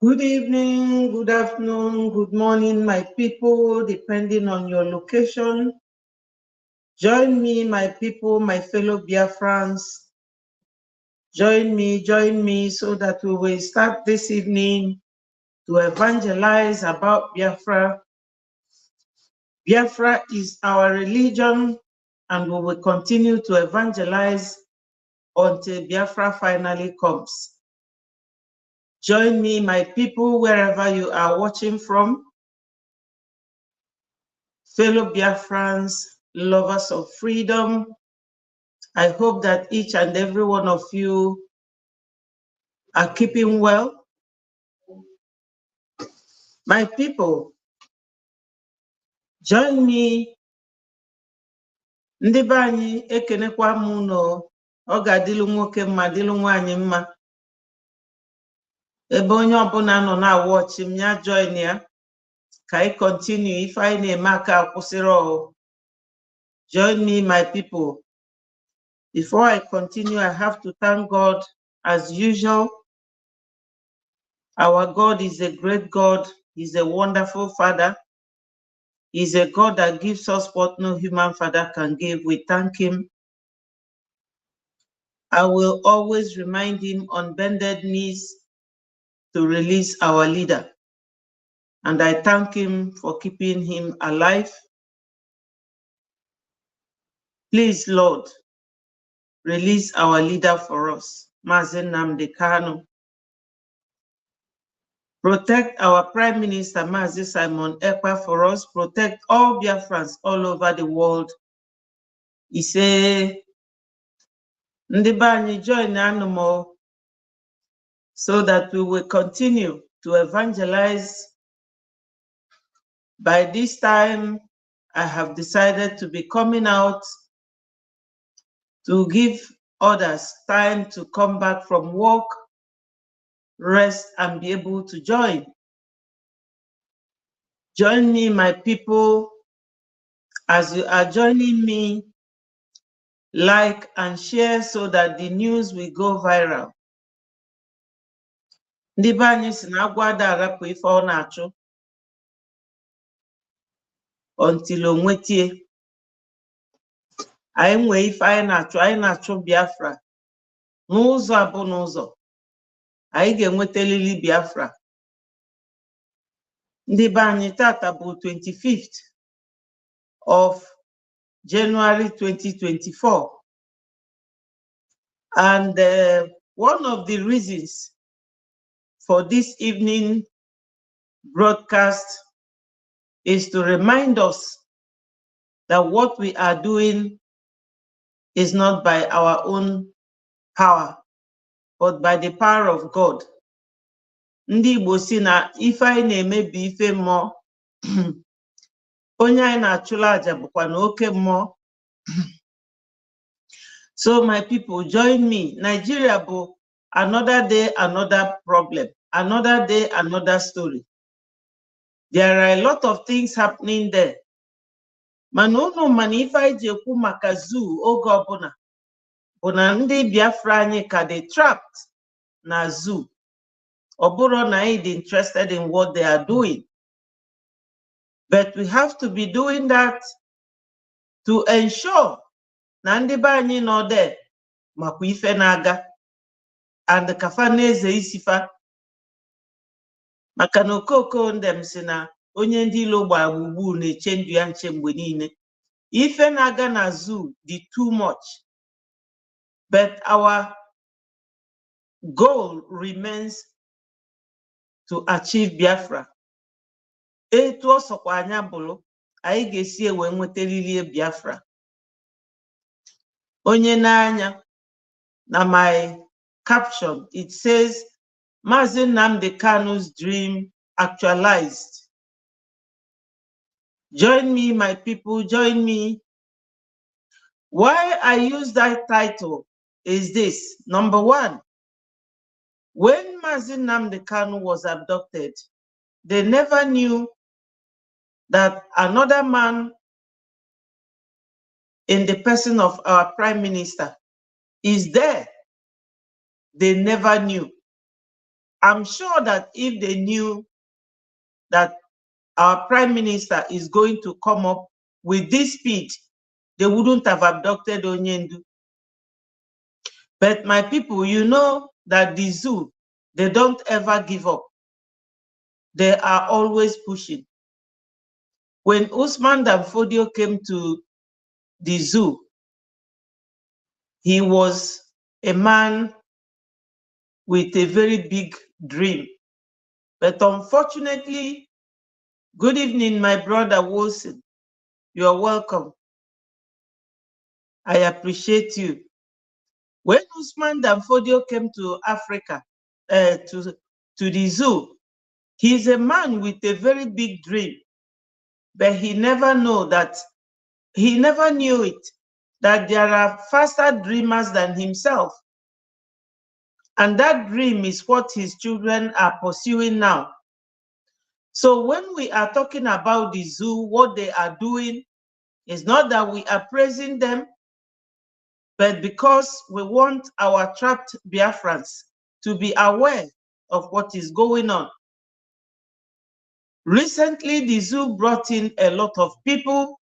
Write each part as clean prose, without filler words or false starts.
Good evening, good afternoon, good morning, my people, depending on your location. Join me, my people, my fellow Biafrans. Join me, so that we will start this evening to evangelize about Biafra. Biafra is our religion, and we will continue to evangelize until Biafra finally comes. Join me, my people, wherever you are watching from. Fellow Biafrans, lovers of freedom, I hope that each and every one of you are keeping well. My people, join me. Ndị be anyị ekenekwa m no ọ ga-adịlụ nwoke mma dịlụ nwaanyị mma. Ebe onye ọbụla nọ na-awọchi m ya join ya ka anyị continue ife anyị na-eme aka akwụsịrị. Join me, my people. Before I continue, I have to thank God as usual. Our God is a great God. He's a wonderful Father. He's a God that gives us what no human father can give. We thank him. I will always remind him on bended knees to release our leader. And I thank him for keeping him alive. Please, Lord, release our leader for us, Mazi Nnamdi Kanu. Protect our Prime Minister, Mazi Simon Ekpa, for us. Protect all Biafrans all over the world. He said, Ndị be anyị join animal so that we will continue to evangelize. By this time, I have decided to be coming out to give others time to come back from work, rest, and be able to join. Join me, my people, as you are joining me. Like and share so that the news will go viral. Ndị be anyị si na agwa ada arapụ ife ọ na-achụ until o nwetie. Anyị nwee ife anyị na-achụ Biafra n'ụzọ abụ n'ụzọ. Anyị ga-enwetelili Biafra. Ndị be anyị tata bụ 25th of January 2024. And one of the reasons for this evening broadcast is to remind us that what we are doing is not by our own power, but by the power of God. Ndị Igbo si na ife anyị na-emebi ife mmụọ, onye anyị na-achụla aja bụkwa na oke mmụọ. So my people, join me. Nigeria bụ another day, another problem. Another day, another story. There are a lot of things happening there. Manono manifa ijekwu maka zoo oge ọbụla bụ na ndị Biafra anyị ka dey trapped na zoo. Ọbụrụ na anyị dị interested in what they are doing. But we have to be doing that to ensure na ndị be anyị nọ there makwa ife na-aga and kafa na-eze isifa. Maka na okoko ndem si na onye ndị ilo gbara gburugburu na-eche ndụ ya nche mgbe niile. Ife na-aga na zoo dị too much. But our goal remains to achieve Biafra. Etu ọsọkwa anya bụrụ, anyị ga-esi ewe nweteriri Biafra. Onye n'anya na my caption, it says, Mazi Nnamdi Kanu's dream actualized. Join me, my people, join me. Why I use that title is this. Number one, when Mazi Nnamdi Kanu was abducted, they never knew that another man in the person of our Prime Minister is there. They never knew. I'm sure that if they knew that our prime minister is going to come up with this speed, they wouldn't have abducted Onyendu. But my people, you know that the zoo, they don't ever give up. They are always pushing. When Usman Danfodio came to the zoo, he was a man with a very big dream. But unfortunately, good evening, my brother Wilson. You are welcome. I appreciate you. When Usman Danfodio came to Africa, to the zoo, he's a man with a very big dream, but he never knew it, that there are faster dreamers than himself. And that dream is what his children are pursuing now. So when we are talking about the zoo, what they are doing is not that we are praising them, but because we want our trapped Biafrans to be aware of what is going on. Recently, the zoo brought in a lot of people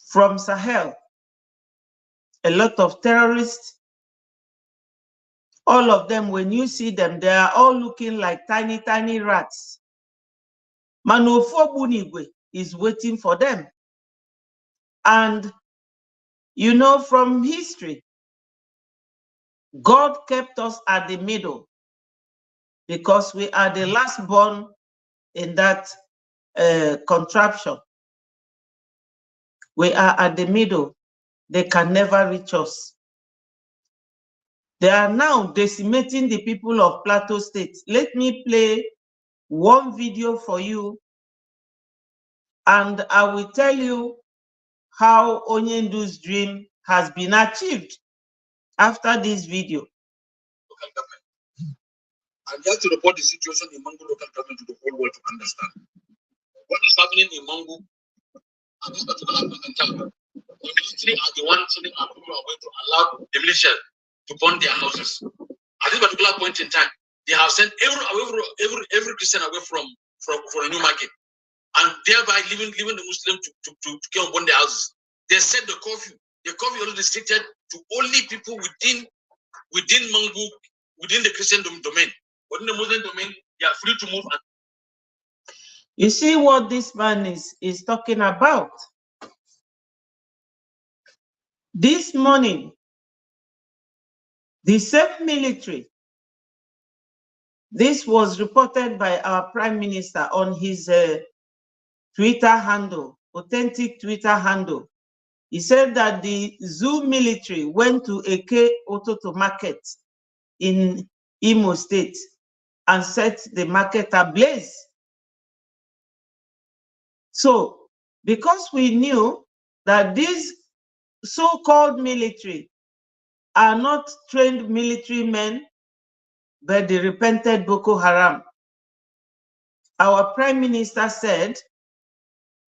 from Sahel, a lot of terrorists. All of them, when you see them, they are all looking like tiny, tiny rats. Manofo Bunigwe is waiting for them. And you know, from history, God kept us at the middle because we are the last born in that contraption. We are at the middle. They can never reach us. They are now decimating the people of Plateau State. Let me play one video for you, and I will tell you how Onyendu's dream has been achieved after this video. I'm here to report the situation in Mangu local government to the whole world to understand. What is happening in Mangu at this particular point in time? The military are the ones telling our people are going to allow the militia to burn their houses. At this particular point in time, they have sent every Christian away from a new market, and thereby leaving the Muslims to come and burn their houses. They set the curfew. The curfew is restricted to only people within Mangu, within the Christian domain. Within the Muslim domain, they are free to move. You see what this man is talking about? This morning, the same military, this was reported by our Prime Minister on his Twitter handle, authentic Twitter handle. He said that the zoo military went to Eke Ototo market in Imo State and set the market ablaze. So, because we knew that these so-called military are not trained military men, but the repented Boko Haram, our Prime Minister said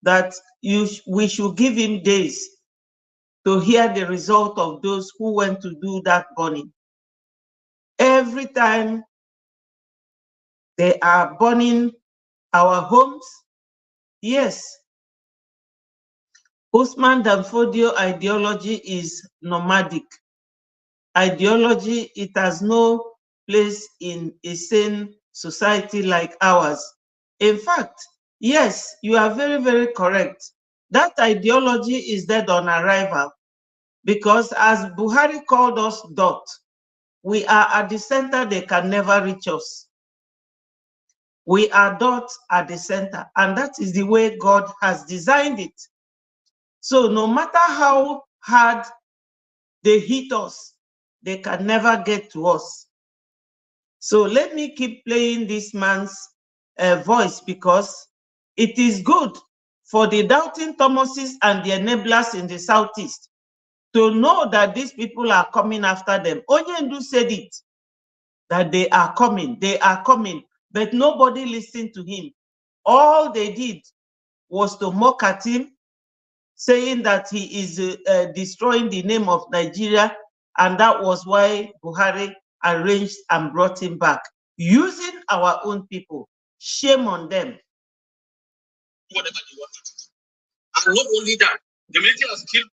that we should give him days to hear the result of those who went to do that burning. Every time they are burning our homes, yes, Usman Danfodio ideology is nomadic. Ideology, it has no place in a sane society like ours. In fact, yes, you are very, very correct. That ideology is dead on arrival because, as Buhari called us dot, we are at the center, they can never reach us. We are dot at the center, and that is the way God has designed it. So no matter how hard they hit us, they can never get to us. So let me keep playing this man's voice because it is good for the doubting Thomases and the enablers in the Southeast to know that these people are coming after them. Onyendu said it, that they are coming, but nobody listened to him. All they did was to mock at him, saying that he is destroying the name of Nigeria, and that was why Buhari arranged and brought him back using our own people. Shame on them. Whatever they wanted to do. And not only that, the military has killed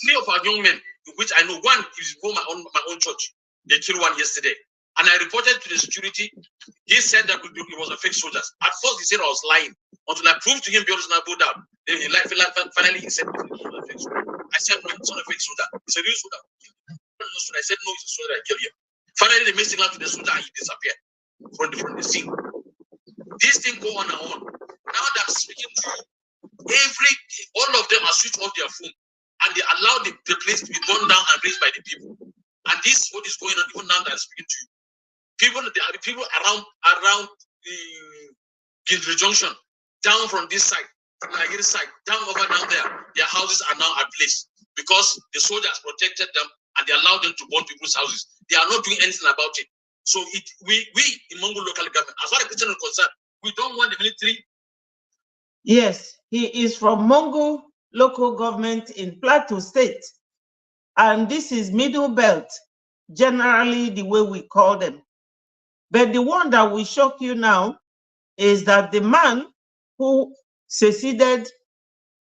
3 of our young men, which I know one is from my own church. They killed one yesterday. And I reported to the security. He said that it was a fake soldiers. At first, he said I was lying. Until I proved to him beyond a doubt. Then finally he said it was a fake soldier. I said, no, it's not a fake soldier. It's a real soldier. I said, no, it's a soldier. I killed him. Finally, they made signal to the soldier and he disappeared from the scene. This thing go on and on. Now that I'm speaking to you, all of them are switched off their phone and they allow the place to be burned down and raised by the people. And this is what is going on even now that I'm speaking to you. The people around the Gindri Junction, down from this side, from the Nigeria side, down there, their houses are now at place because the soldiers protected them and they allowed them to burn people's houses. They are not doing anything about it. So we in Mongo local government, as far as Christian is concerned, we don't want the military. Yes, he is from Mongo local government in Plateau State. And this is Middle Belt, generally the way we call them. But the one that will shock you now is that the man who seceded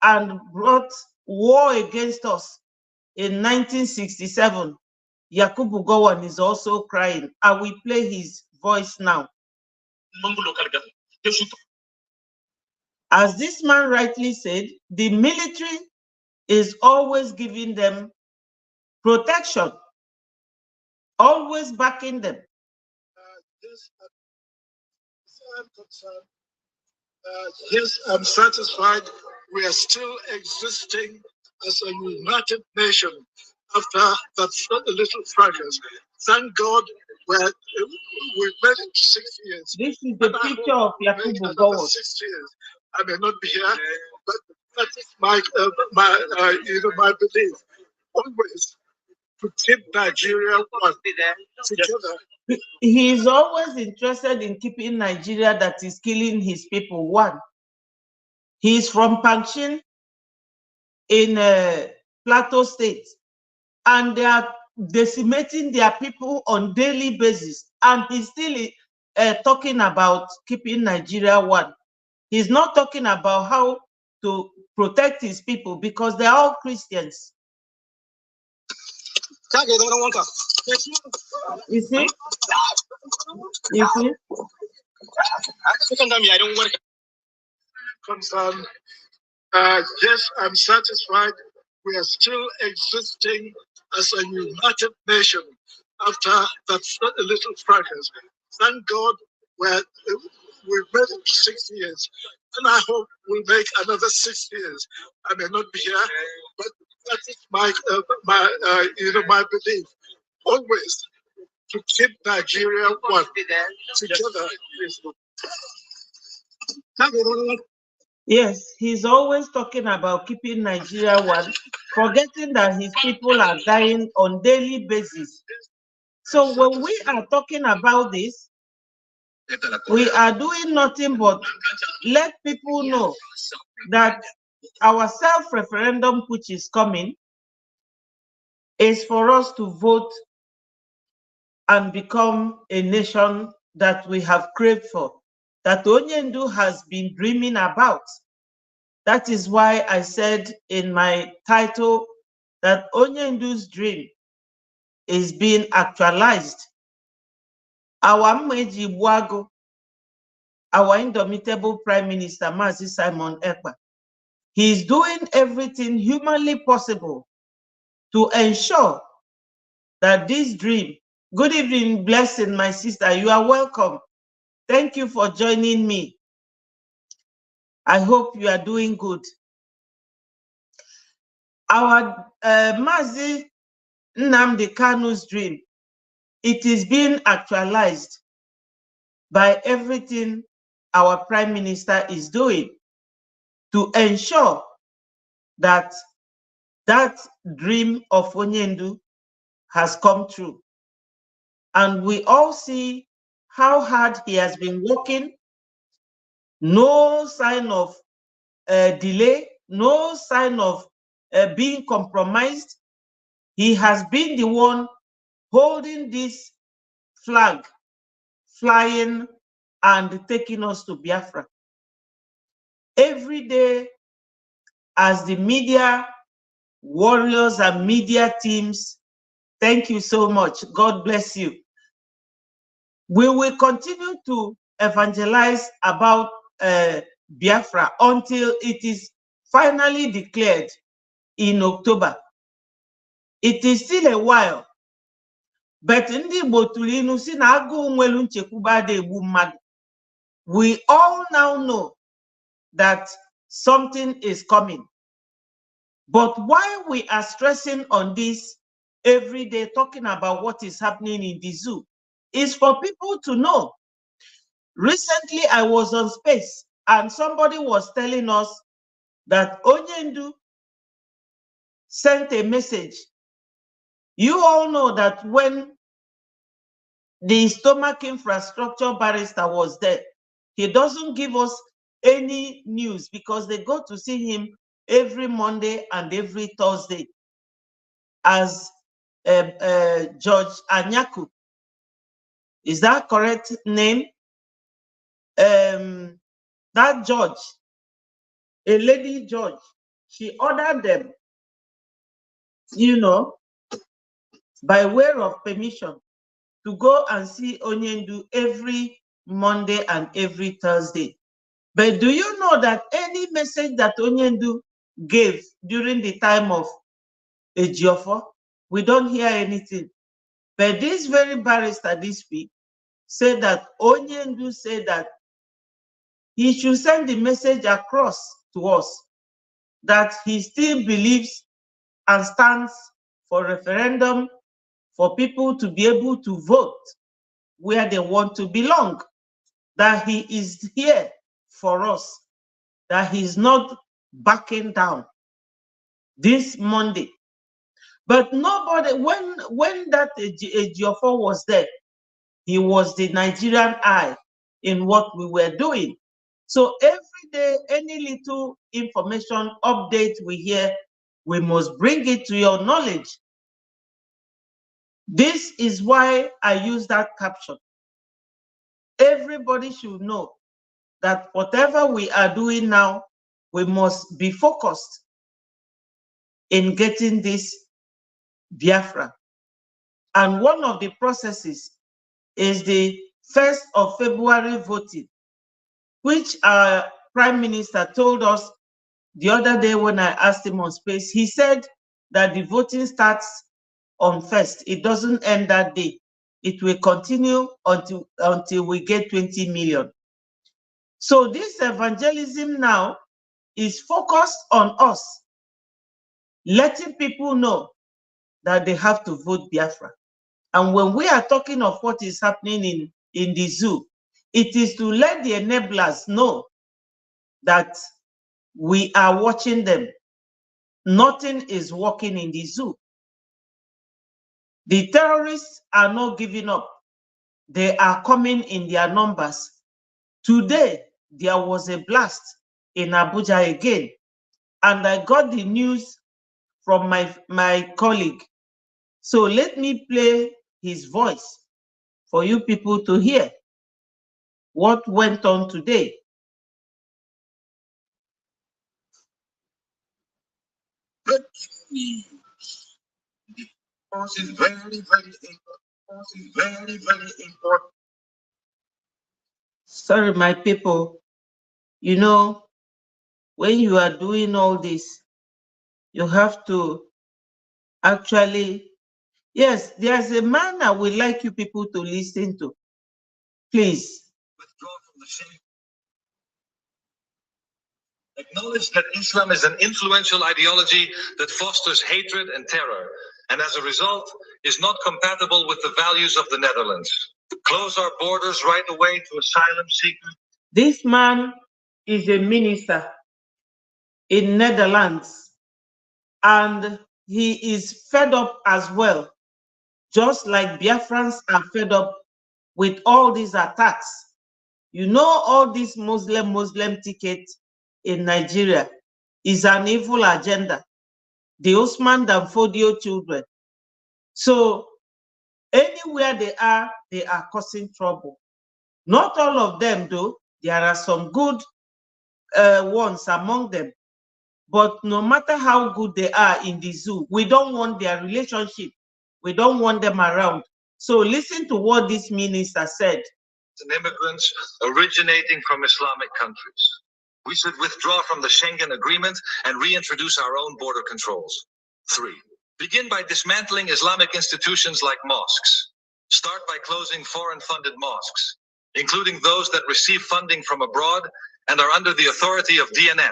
and brought war against us in 1967, Yakubu Gowon, is also crying. I will play his voice now. As this man rightly said, the military is always giving them protection, always backing them. I'm concerned. Yes, I'm satisfied. We are still existing as a united nation after that little fracas. Thank God we've made it 6 years. This is the picture of Yakubu Gowon. 6 years. I may not be here, but that is my belief. Always to keep Nigeria one together. He is always interested in keeping Nigeria that is killing his people one. He is from Panchin in Plateau State, and they are decimating their people on daily basis. And he's still talking about keeping Nigeria one. He's not talking about how to protect his people because they're all Christians. You see? You see? Concerned. Yes, I'm satisfied. We are still existing as a united nation after that little fracas. Thank God we've made it 6 years, and I hope we'll make another 6 years. I may not be here, but that is my belief. Always to keep Nigeria one together. Yes, he's always talking about keeping Nigeria one, forgetting that his people are dying on daily basis. So when we are talking about this, we are doing nothing but let people know that our self-referendum, which is coming, is for us to vote and become a nation that we have craved for, that Onyendu has been dreaming about. That is why I said in my title that Onyendu's dream is being actualized. Our Mmeji Buago, our indomitable Prime Minister, Mazi Simon Ekpa, he is doing everything humanly possible to ensure that this dream. Good evening, Blessing, my sister. You are welcome. Thank you for joining me. I hope you are doing good. Our Mazi Nnamdi Kanu's dream, it is being actualized by everything our Prime Minister is doing to ensure that that dream of Onyendu has come true. And we all see how hard he has been working. No sign of delay, no sign of being compromised. He has been the one holding this flag flying and taking us to Biafra. Every day, as the media warriors and media teams, thank you so much. God bless you. We will continue to evangelize about Biafra until it is finally declared in October. It is still a while, but ndị Igbo tụrụ inu si na agụụ nwelu nchekwube ada egbu mmadụ. We all now know that something is coming. But why we are stressing on this every day, talking about what is happening in the zoo, is for people to know. Recently, I was on Space and somebody was telling us that Onyendu sent a message. You all know that when the stomach infrastructure barrister was there, he doesn't give us any news because they go to see him every Monday and every Thursday as Judge Anyaku. Is that correct name? That judge, a lady judge, she ordered them, you know, by way of permission, to go and see Onyendu every Monday and every Thursday. But do you know that any message that Onyendu gave during the time of Ejiofor, we don't hear anything. But this very barrister this week said that Onyendu said that he should send the message across to us that he still believes and stands for referendum for people to be able to vote where they want to belong, that he is here for us, that he's not backing down this Monday. But nobody, when that Ejiofor was there, he was the Nigerian eye in what we were doing. So every day, any little information update we hear, we must bring it to your knowledge. This is why I use that caption. Everybody should know that whatever we are doing now, we must be focused in getting this Biafra. And one of the processes is the 1st of February voting, which our Prime Minister told us the other day when I asked him on Space. He said that the voting starts on 1st. It doesn't end that day. It will continue until we get 20 million. So this evangelism now is focused on us, letting people know that they have to vote Biafra. And when we are talking of what is happening in the zoo, it is to let the enablers know that we are watching them. Nothing is working in the zoo. The terrorists are not giving up. They are coming in their numbers. Today, there was a blast in Abuja again, and I got the news from my colleague. So let me play his voice for you people to hear what went on today. Good news. The force is very, very important. Force is very, very important. Sorry, my people. You know, when you are doing all this, you have to actually, yes, there's a man I would like you people to listen to. Please. Withdraw from the faith. Acknowledge that Islam is an influential ideology that fosters hatred and terror, and as a result, is not compatible with the values of the Netherlands. Close our borders right away to asylum seekers. This man is a minister in Netherlands, and he is fed up as well, just like Biafrans are fed up with all these attacks. You know, all this Muslim ticket in Nigeria is an evil agenda. The Osman Dan Fodio children. So Anywhere they are causing trouble. Not all of them, though. There are some good ones among them. But no matter how good they are in the zoo, we don't want their relationship. We don't want them around. So listen to what this minister said. Immigrants originating from Islamic countries. We should withdraw from the Schengen Agreement and reintroduce our own border controls. 3. Begin by dismantling Islamic institutions like mosques. Start by closing foreign-funded mosques, including those that receive funding from abroad and are under the authority of Diyanet,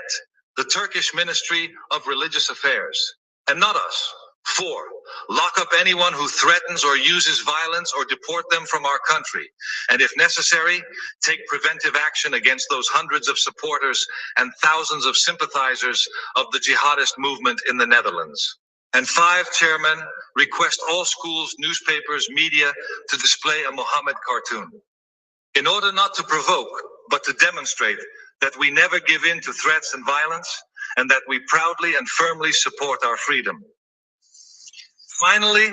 the Turkish Ministry of Religious Affairs, and not us. 4. Lock up anyone who threatens or uses violence or deport them from our country, and if necessary, take preventive action against those hundreds of supporters and thousands of sympathizers of the jihadist movement in the Netherlands. And 5, Chairman, request all schools, newspapers, media to display a Muhammad cartoon. In order not to provoke, but to demonstrate that we never give in to threats and violence, and that we proudly and firmly support our freedom. Finally,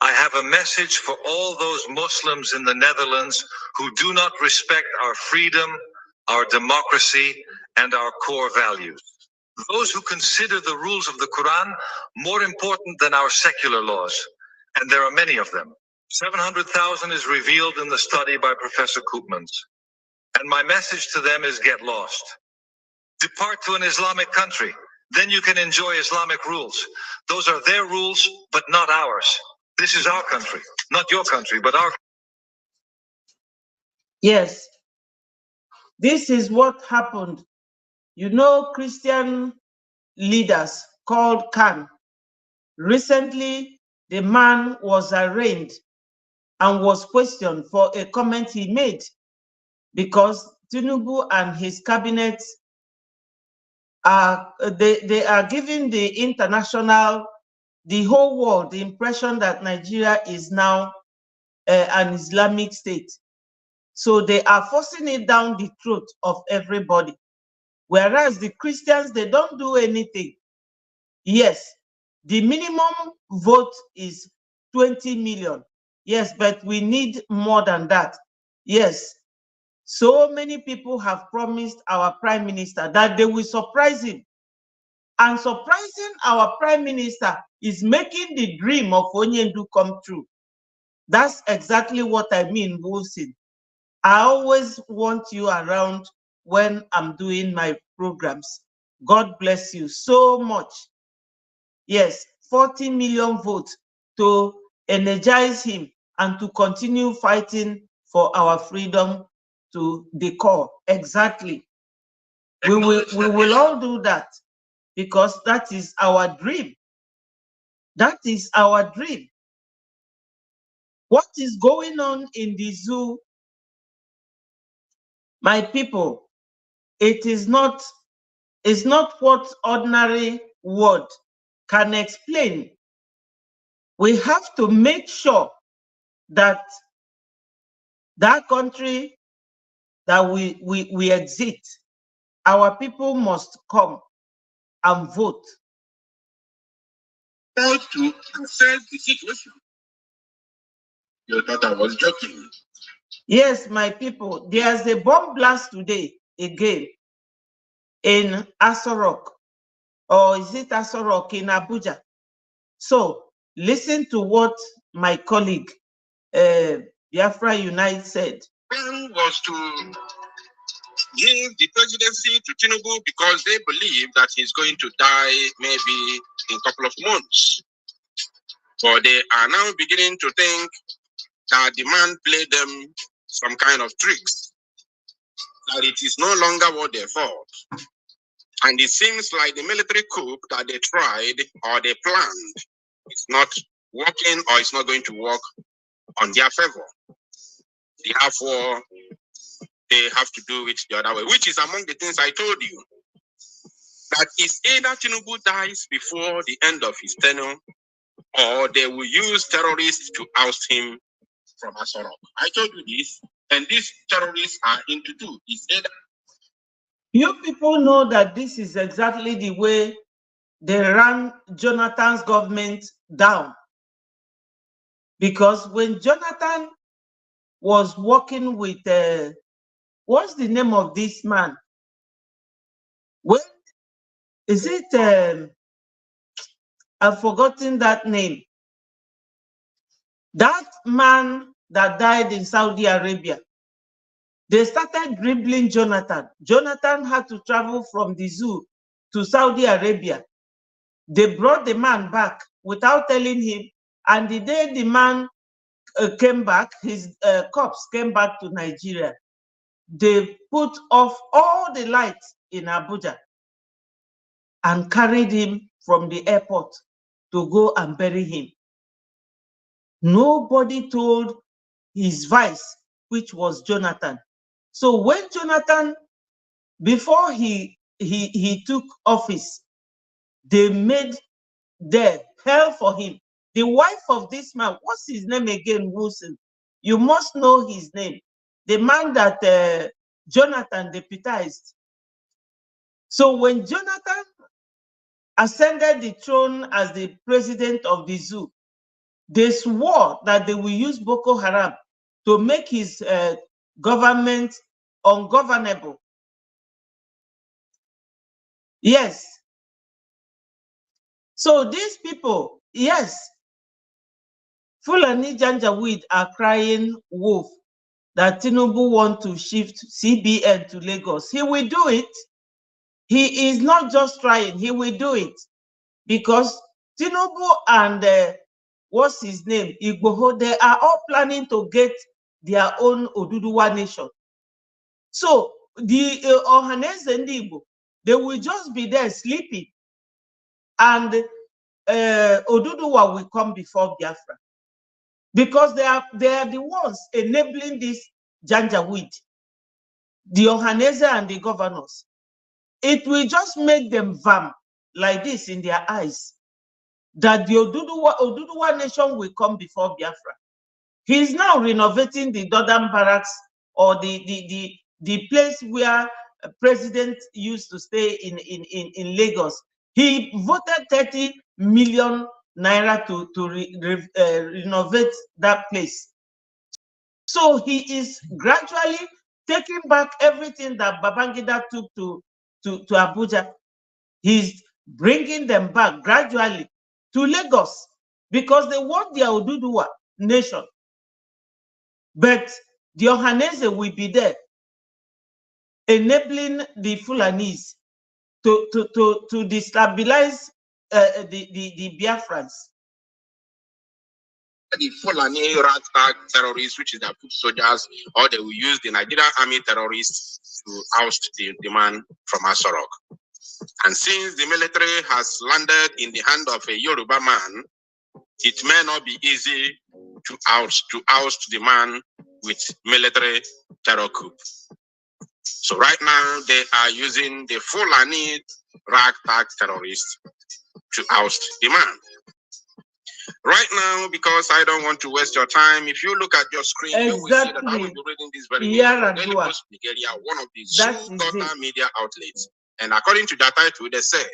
I have a message for all those Muslims in the Netherlands who do not respect our freedom, our democracy, and our core values. Those who consider the rules of the Quran more important than our secular laws, and there are many of them. 700,000 is revealed in the study by Professor Koopmans. And my message to them is get lost. Depart to an Islamic country. Then you can enjoy Islamic rules. Those are their rules, but not ours. This is our country, not your country, but our. Yes, this is what happened. You know, Christian leaders called Khan. Recently, the man was arraigned and was questioned for a comment he made because Tinubu and his cabinet are they are giving the international, the whole world, the impression that Nigeria is now an Islamic state. So they are forcing it down the throat of everybody. Whereas the Christians, they don't do anything. Yes, the minimum vote is 20 million. Yes, but we need more than that. Yes, so many people have promised our prime minister that they will surprise him. And surprising our prime minister is making the dream of Onyendu come true. That's exactly what I mean, Wilson. I always want you around when I'm doing my programs. God bless you so much. Yes, 40 million votes to energize him and to continue fighting for our freedom to the core. Exactly. We will all do that because that is our dream. That is our dream. What is going on in the zoo, my people? It is not, it's not what ordinary word can explain. We have to make sure that that country that we exit, our people must come and vote. How to assess the situation? Your daughter was joking. Yes, my people, there's a bomb blast today again in Asorok, or is it Asorok in Abuja? So listen to what my colleague, Biafra Unite said. Plan was to give the presidency to Tinubu because they believe that he's going to die maybe in a couple of months. But they are now beginning to think that the man played them some kind of tricks, that it is no longer what they thought. And it seems like the military coup that they tried or they planned is not working, or it's not going to work on their favor. Therefore, they have to do it the other way, which is among the things I told you. That is either Tinubu dies before the end of his tenure, or they will use terrorists to oust him from Asorok. I told you this, and these terrorists are into two. It's either. You people know that this is exactly the way they ran Jonathan's government down. Because when Jonathan was working with, what's the name of this man? When is it? I've forgotten that name. That man that died in Saudi Arabia. They started dribbling Jonathan. Jonathan had to travel from the zoo to Saudi Arabia. They brought the man back without telling him. And the day the man came back, his corpse came back to Nigeria. They put off all the lights in Abuja and carried him from the airport to go and bury him. Nobody told his vice, which was Jonathan. So when Jonathan, before he took office, they made the hell for him. The wife of this man, what's his name again, Wilson? You must know his name. The man that Jonathan deputized. So when Jonathan ascended the throne as the president of the zoo, they swore that they will use Boko Haram to make his government ungovernable. Yes. So these people, yes, Fulani Janjaweed are crying wolf that Tinubu want to shift CBN to Lagos. He will do it. He is not just trying, he will do it. Because Tinubu and what's his name, Igboho, they are all planning to get their own Oduduwa nation. So the Ohanese and Igbo, they will just be there sleeping, and Oduduwa will come before Biafra, because they are the ones enabling this Janjaweed, the Ohanese and the governors. It will just make them vamp like this in their eyes, that the Oduduwa nation will come before Biafra. He's now renovating the Northern Barracks, or the place where a president used to stay in Lagos. He voted 30 million naira to renovate that place. So he is gradually taking back everything that Babangida took to Abuja. He's bringing them back gradually to Lagos, because they want their Oduduwa nation. But the Ohanese will be there, enabling the Fulanis to destabilize the Biafrans. The Fulani ragtag terrorists, which is the foot soldiers, or they will use the Nigerian army terrorists to oust the man from Asorok. And since the military has landed in the hand of a Yoruba man, it may not be easy to oust the man with military terror coup. So right now they are using the Fulani ragtag terrorists to oust the man. Right now, because I don't want to waste your time, if you look at your screen, you will see that I will be reading this very news. Nigeria, one of the Zoo media outlets. And according to that title, they said,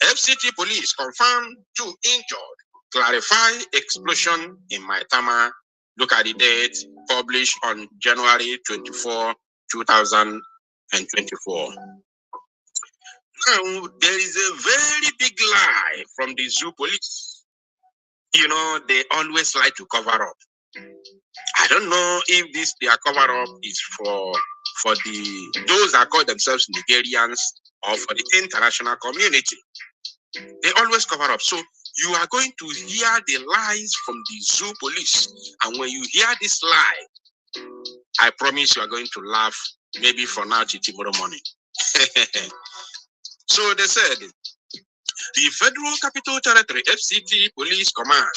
FCT police confirmed 2 injured, clarify explosion in Maitama. Look at the date, published on January 24, 2024. Now, there is a very big lie from the Zoo police. You know, they always like to cover up. I don't know if this their cover up is for those that call themselves Nigerians, or for the international community. They always cover up. So you are going to hear the lies from the Zoo police. And when you hear this lie, I promise you are going to laugh, maybe for now till tomorrow morning. So they said, the Federal Capital Territory FCT Police Command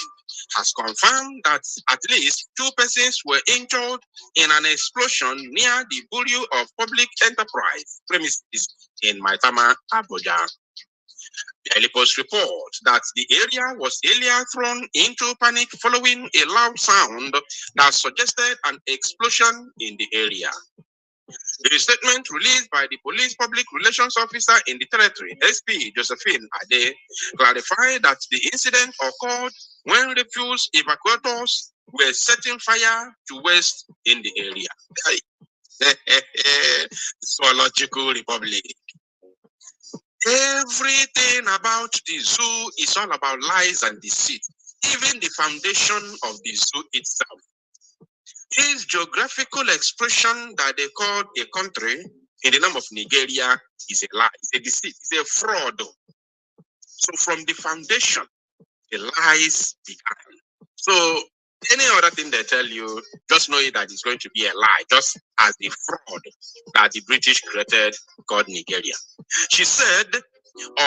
has confirmed that at least 2 persons were injured in an explosion near the Bureau of Public Enterprise premises in Maitama, Abuja. The Daily Post reports that the area was earlier thrown into panic following a loud sound that suggested an explosion in the area. A statement released by the police public relations officer in the territory, SP Josephine Ade, clarified that the incident occurred when refuse evacuators were setting fire to waste in the area. Zoological Republic. Everything about the zoo is all about lies and deceit, even the foundation of the zoo itself. This geographical expression that they call a country in the name of Nigeria is a lie, it's a deceit, it's a fraud. So from the foundation, the lies began. So any other thing they tell you, just know that it's going to be a lie, just as the fraud that the British created called Nigeria. She said,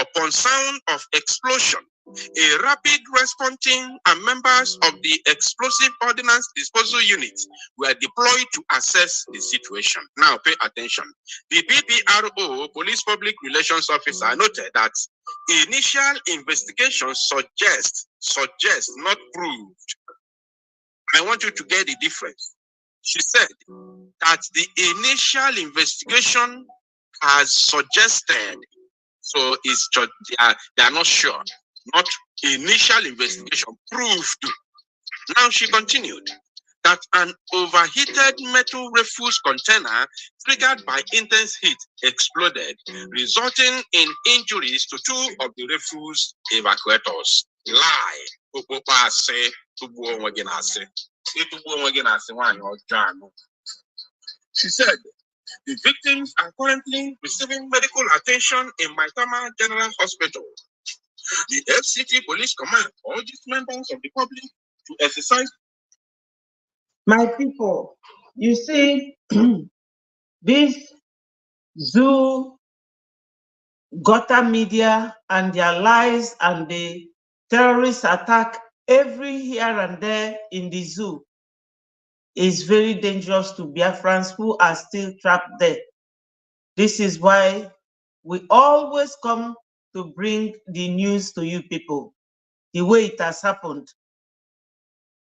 upon sound of explosion, a rapid response team and members of the explosive ordnance disposal unit were deployed to assess the situation. Now pay attention. The PPRO, Police Public Relations Officer, noted that initial investigation suggests, not proved. I want you to get the difference. She said that the initial investigation has suggested, so it's just, they are not sure, not initial investigation proved. Now she continued that an overheated metal refuse container triggered by intense heat exploded, resulting in injuries to two of the refuse evacuators. Lie. She said, the victims are currently receiving medical attention in Maitama General Hospital. The FCT Police Command urges members of the public to exercise. My people, you see, this zoo, gutter media, and their lies and the terrorist attack every here and there in the zoo is very dangerous to Biafrans who are still trapped there. This is why we always come to bring the news to you people, the way it has happened.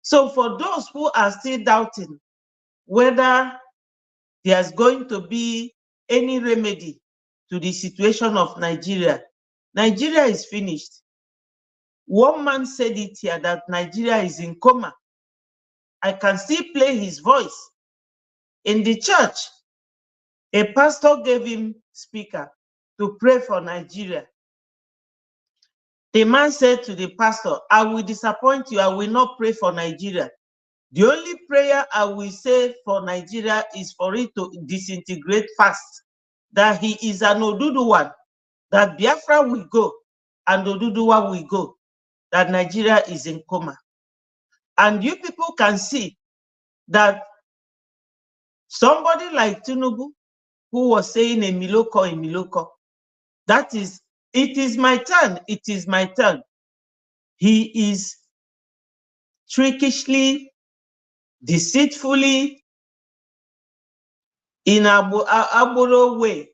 So for those who are still doubting whether there's going to be any remedy to the situation of Nigeria, Nigeria is finished. One man said it here that Nigeria is in coma. I can still play his voice. In the church, a pastor gave him speaker to pray for Nigeria. The man said to the pastor, I will disappoint you, I will not pray for Nigeria. The only prayer I will say for Nigeria is for it to disintegrate fast, that he is an Oduduwan, that Biafra will go and Oduduwa will go, that Nigeria is in coma. And you people can see that somebody like Tinubu, who was saying a Miloko, that is, it is my turn, it is my turn. He is trickishly, deceitfully, in Aburo way,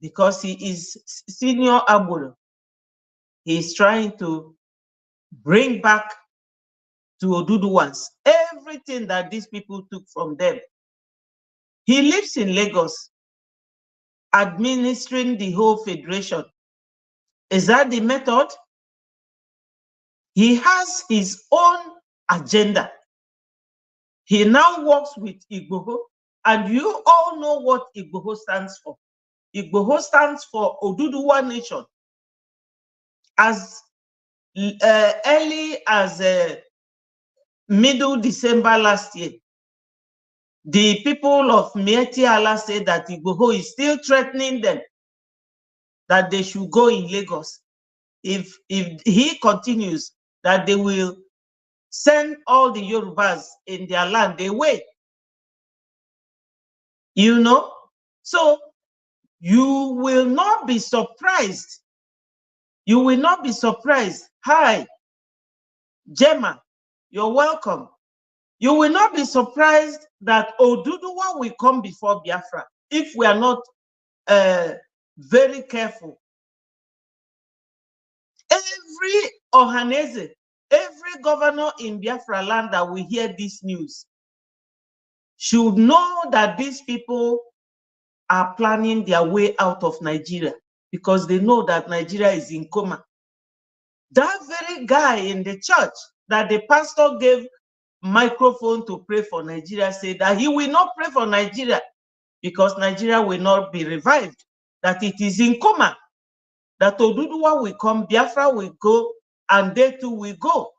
because he is senior Aburo. He is trying to bring back to Oduduwans everything that these people took from them. He lives in Lagos, administering the whole federation. Is that the method? He has his own agenda. He now works with Igboho, and you all know what Igboho stands for. Igboho stands for Oduduwa Nation. As early as middle December last year, the people of Mieti Allah said that Igboho is still threatening them, that they should go in Lagos. If he continues, that they will send all the Yorubas in their land away. You know? So you will not be surprised. You will not be surprised. Hi, Gemma, you're welcome. You will not be surprised that Oduduwa will come before Biafra if we are not very careful. Every Ohaneze, every governor in Biafra land that will hear this news should know that these people are planning their way out of Nigeria because they know that Nigeria is in coma. That very guy in the church that the pastor gave microphone to pray for Nigeria said that he will not pray for Nigeria because Nigeria will not be revived, that it is in coma, that Oduduwa will come, Biafra will go, and they too will go.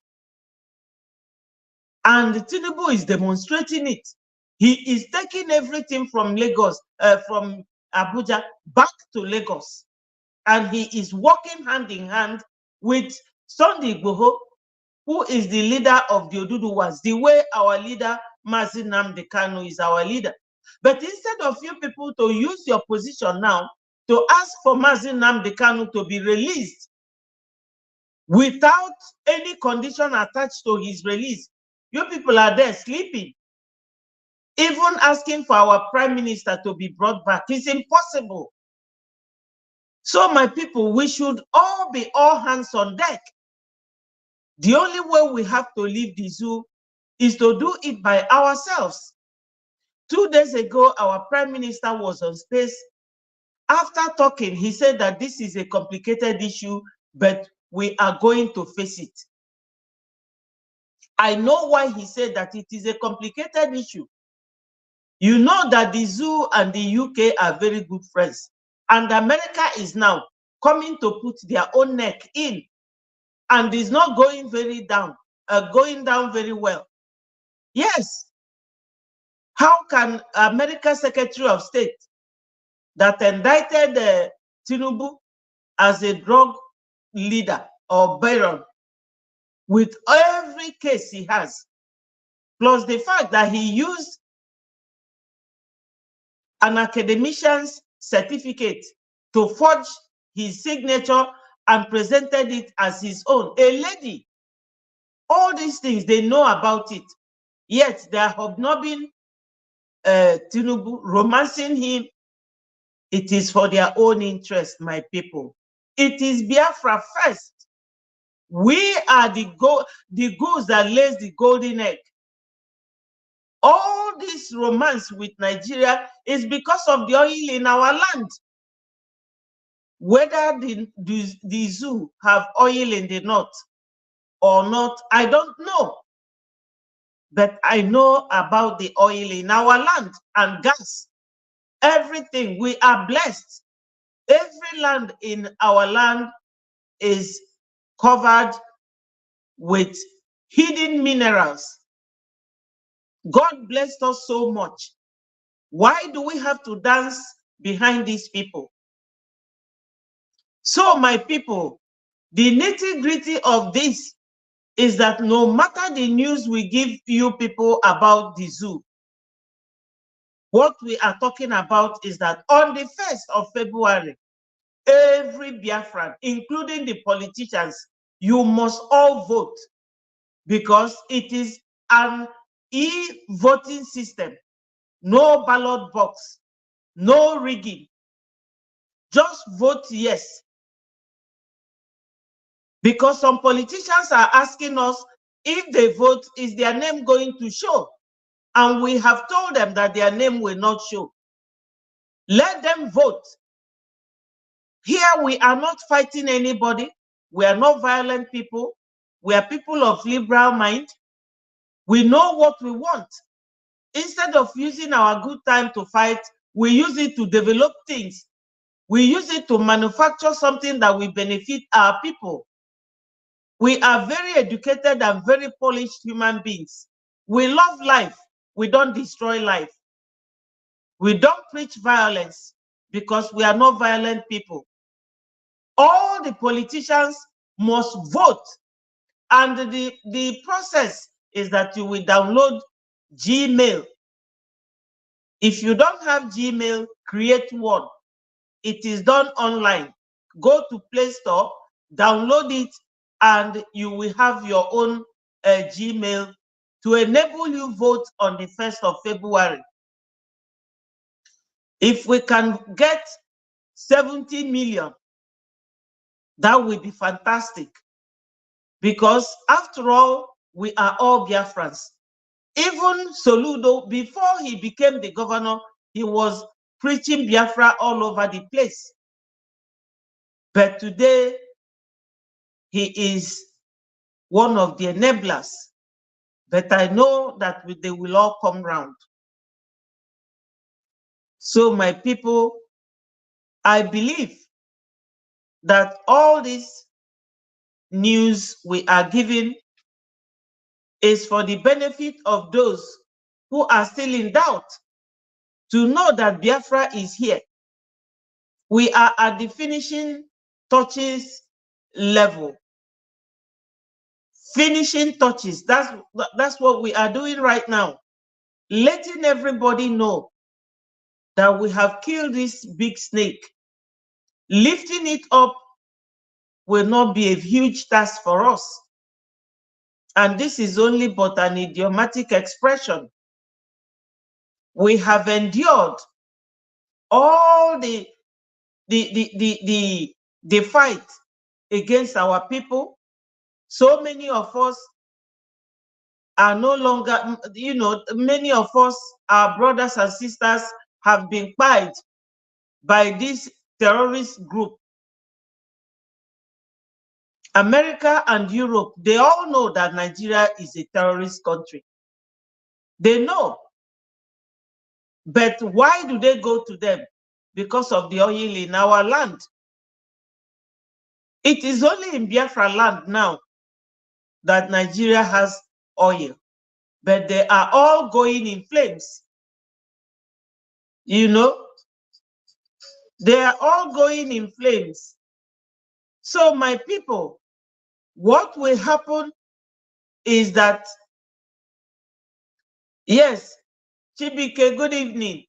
And Tinubu is demonstrating it. He is taking everything from Lagos, from Abuja back to Lagos. And he is working hand in hand with Sunday Igboho, who is the leader of the Oduduwas, the way our leader, Mazi Nnamdi Kanu, is our leader. But instead of you people to use your position now to ask for Mazi Nnamdi Kanu to be released without any condition attached to his release, you people are there sleeping. Even asking for our prime minister to be brought back is impossible. So my people, we should all be all hands on deck. The only way we have to leave the zoo is to do it by ourselves. 2 days ago, our prime minister was on space. After talking, he said that this is a complicated issue, but we are going to face it. I know why he said that it is a complicated issue. You know that the zoo and the UK are very good friends, and America is now coming to put their own neck in, and is not going going down very well. Yes. How can America's Secretary of State that indicted Tinubu as a drug leader or baron with every case he has, plus the fact that he used an academician's certificate to forge his signature and presented it as his own, a lady. All these things, they know about it. Yet they have not been Tinubu romancing him. It is for their own interest, my people. It is Biafra first. We are the goose that lays the golden egg. All this romance with Nigeria is because of the oil in our land. Whether the zoo have oil in the north or not, I don't know. But I know about the oil in our land and gas. Everything, we are blessed. Every land in our land is covered with hidden minerals. God blessed us so much. Why do we have to dance behind these people? So my people, the nitty-gritty of this is that no matter the news we give you people about the zoo, what we are talking about is that on the 1st of February, every Biafran, including the politicians, you must all vote, because it is an e-voting system. No ballot box, no rigging. Just vote yes. Because some politicians are asking us, if they vote, is their name going to show? And we have told them that their name will not show. Let them vote. Here we are not fighting anybody. We are not violent people. We are people of liberal mind. We know what we want. Instead of using our good time to fight, we use it to develop things. We use it to manufacture something that will benefit our people. We are very educated and very polished human beings. We love life. We don't destroy life. We don't preach violence because we are not violent people. All the politicians must vote. And the process is that you will download Gmail. If you don't have Gmail, create one. It is done online. Go to Play Store, download it, and you will have your own Gmail to enable you vote on the 1st of February. If we can get 70 million, that will be fantastic. Because after all, we are all Biafrans. Even Soludo, before he became the governor, he was preaching Biafra all over the place. But today, he is one of the enablers. But I know that they will all come round. So my people, I believe that all this news we are giving is for the benefit of those who are still in doubt, to know that Biafra is here. We are at the finishing touches level. Finishing touches, that's what we are doing right now. Letting everybody know that we have killed this big snake. Lifting it up will not be a huge task for us. And this is only but an idiomatic expression. We have endured all the fight against our people. So many of us are no longer, many of us, our brothers and sisters, have been killed by this terrorist group. America and Europe, they all know that Nigeria is a terrorist country. They know. But why do they go to them? Because of the oil in our land. It is only in Biafra land now that Nigeria has oil, but they are all going in flames. You know, they are all going in flames. So my people, what will happen is that, yes, Chibike, good evening.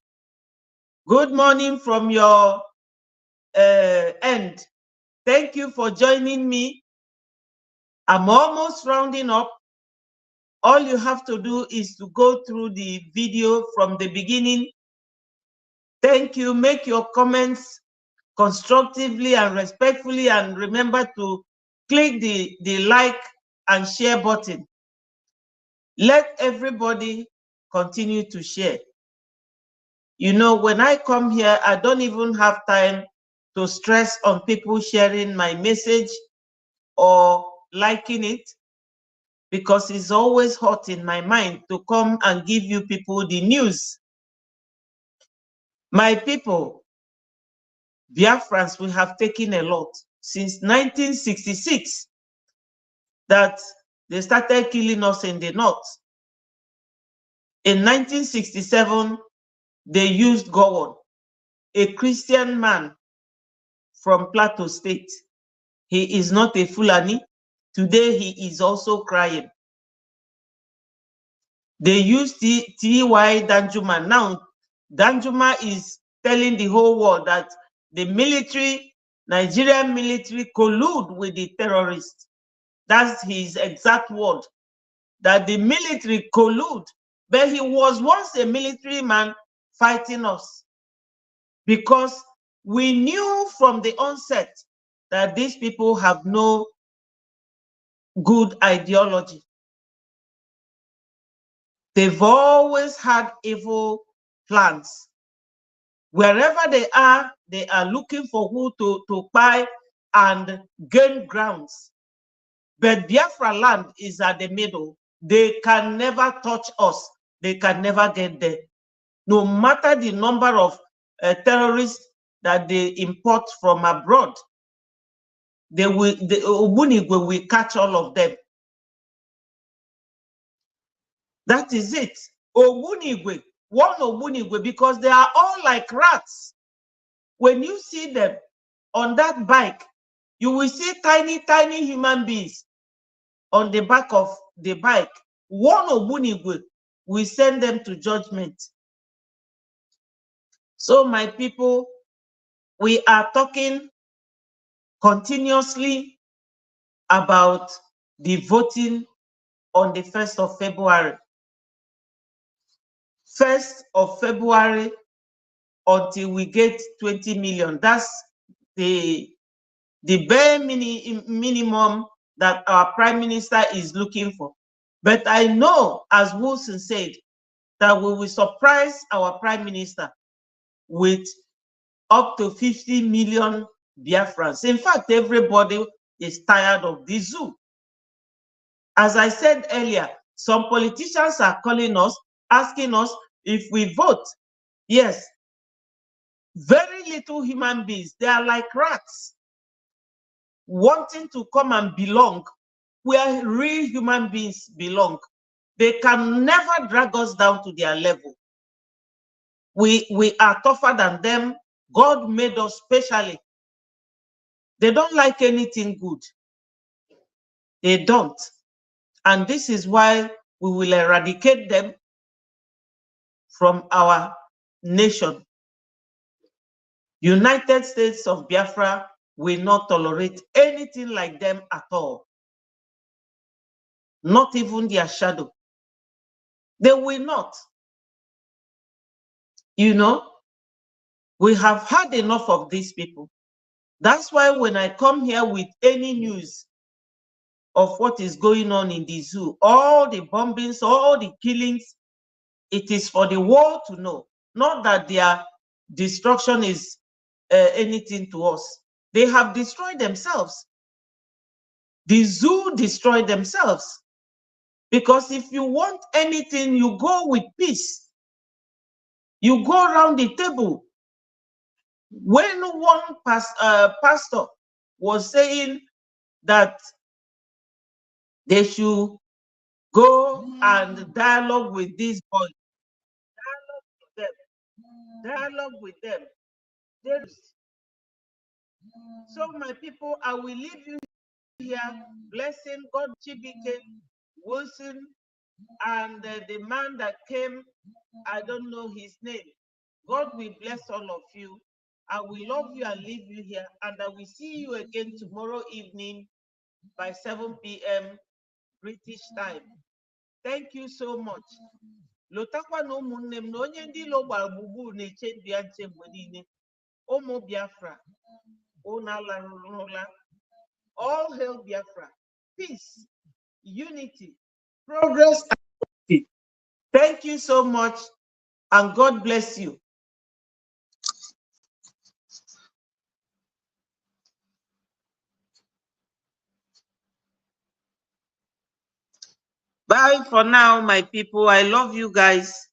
Good morning from your end. Thank you for joining me. I'm almost rounding up. All you have to do is to go through the video from the beginning. Thank you. Make your comments constructively and respectfully, and remember to click the like and share button. Let everybody continue to share. You know, when I come here, I don't even have time to stress on people sharing my message or liking it, because it's always hot in my mind to come and give you people the news. My people, Biafrans, we have taken a lot since 1966 that they started killing us in the north. In 1967, they used Gowon, a Christian man from Plateau State. He is not a Fulani. Today, he is also crying. They used T.Y. Danjuma. Now, Danjuma is telling the whole world that the military, Nigerian military, collude with the terrorists. That's his exact word, that the military collude. But he was once a military man fighting us, because we knew from the onset that these people have no good ideology. They've always had evil plans. Wherever they are looking for who to buy and gain grounds. But Biafra land is at the middle. They can never touch us. They can never get there. No matter the number of terrorists that they import from abroad, Ogbunigwe will catch all of them. That is it. Ogbunigwe, one Ogbunigwe, because they are all like rats. When you see them on that bike, you will see tiny, tiny human beings on the back of the bike. One Ogbunigwe will send them to judgment. So my people, we are talking continuously about the voting on the 1st of February. 1st of February until we get 20 million. That's the bare minimum that our Prime Minister is looking for. But I know, as Wilson said, that we will surprise our Prime Minister. with up to 50 million Biafrans. In fact, everybody is tired of the zoo. As I said earlier, some politicians are calling us, asking us if we vote. Yes, very little human beings, they are like rats, wanting to come and belong where real human beings belong. They can never drag us down to their level. We are tougher than them. God made us specially. They don't like anything good. They don't. And this is why we will eradicate them from our nation. United States of Biafra will not tolerate anything like them at all. Not even their shadow. They will not. You know, we have had enough of these people. That's why when I come here with any news of what is going on in the zoo, all the bombings, all the killings, it is for the world to know. Not that their destruction is anything to us. They have destroyed themselves. The zoo destroyed themselves. Because if you want anything, you go with peace. You go around the table. When one pastor was saying that they should go and dialogue with these boys, dialogue with them. So my people, I will leave you here. Blessing God, Chibike, Wilson, and the man that came, I don't know his name. God will bless all of you. I will love you and leave you here. And I will see you again tomorrow evening by 7 p.m. British time. Thank you so much. Lotakwa na ụmụnne m na onye ndị ilo gbara gburugburu na-eche bịa nche mgbe niile. Ụmụ Biafra, unu alarụrụla. All hail Biafra. Peace, unity, progress. Thank you so much, and God bless you. Bye for now, my people. I love you guys.